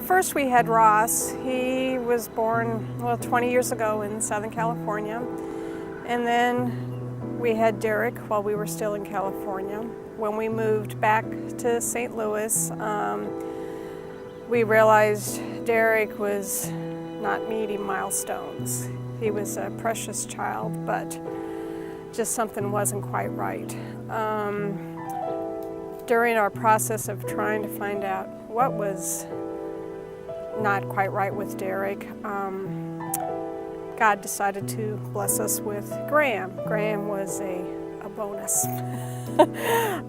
first we had Ross. He was born, 20 years ago in Southern California. And then we had Derek while we were still in California. When we moved back to St. Louis, we realized Derek was not meeting milestones. He was a precious child, but just something wasn't quite right. During our process of trying to find out what was not quite right with Derek, God decided to bless us with Graham. Graham was a bonus.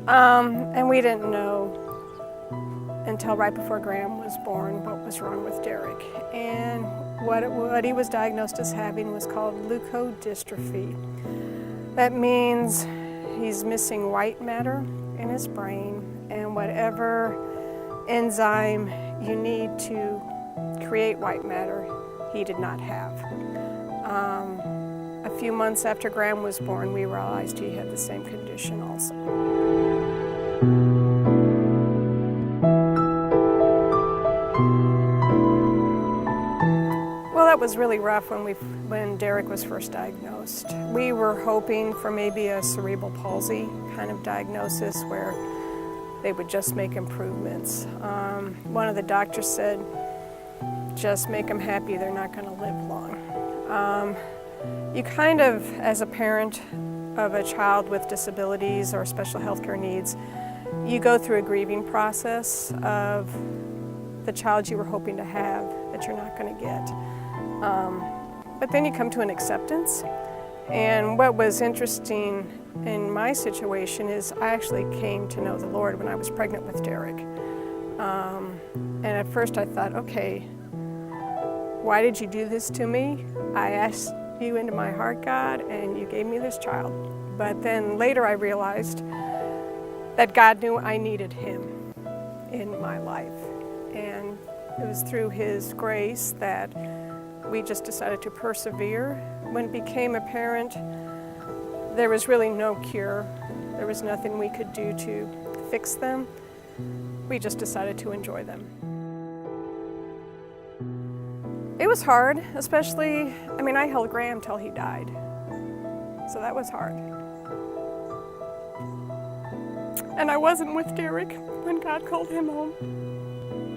And we didn't know until right before Graham was born what was wrong with Derek. And what he was diagnosed as having was called leukodystrophy. That means he's missing white matter in his brain, and whatever enzyme you need to create white matter, he did not have. A few months after Graham was born, we realized he had the same condition also. Well, that was really rough when Derek was first diagnosed. We were hoping for maybe a cerebral palsy kind of diagnosis where they would just make improvements. One of the doctors said, just make them happy, they're not going to live long. You kind of, as a parent of a child with disabilities or special healthcare needs, you go through a grieving process of the child you were hoping to have that you're not going to get. But then you come to an acceptance. And what was interesting in my situation is I actually came to know the Lord when I was pregnant with Derek. And at first I thought, okay, why did you do this to me? I asked you into my heart, God, and you gave me this child. But then later I realized that God knew I needed him in my life. And it was through his grace that we just decided to persevere. When it became apparent there was really no cure, there was nothing we could do to fix them, we just decided to enjoy them. It was hard, especially, I held Graham till he died, so that was hard. And I wasn't with Derek when God called him home,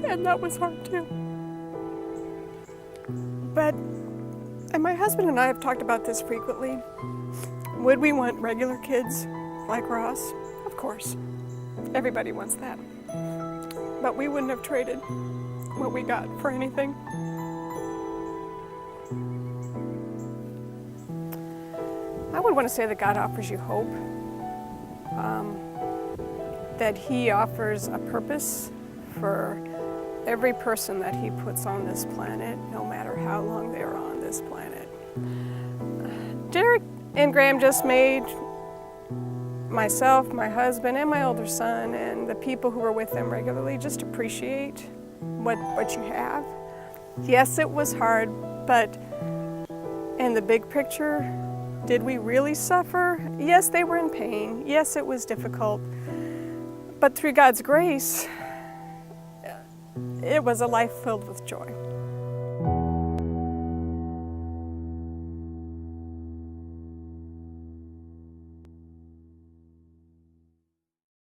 and that was hard too. And my husband and I have talked about this frequently. Would we want regular kids like Ross? Of course. Everybody wants that. But we wouldn't have traded what we got for anything. I would want to say that God offers you hope, that he offers a purpose for every person that he puts on this planet, no matter how long they're on this planet. Derek and Graham just made myself, my husband, and my older son, and the people who were with them regularly just appreciate what you have. Yes, it was hard, but in the big picture, did we really suffer? Yes, they were in pain. Yes, it was difficult. But through God's grace, it was a life filled with joy.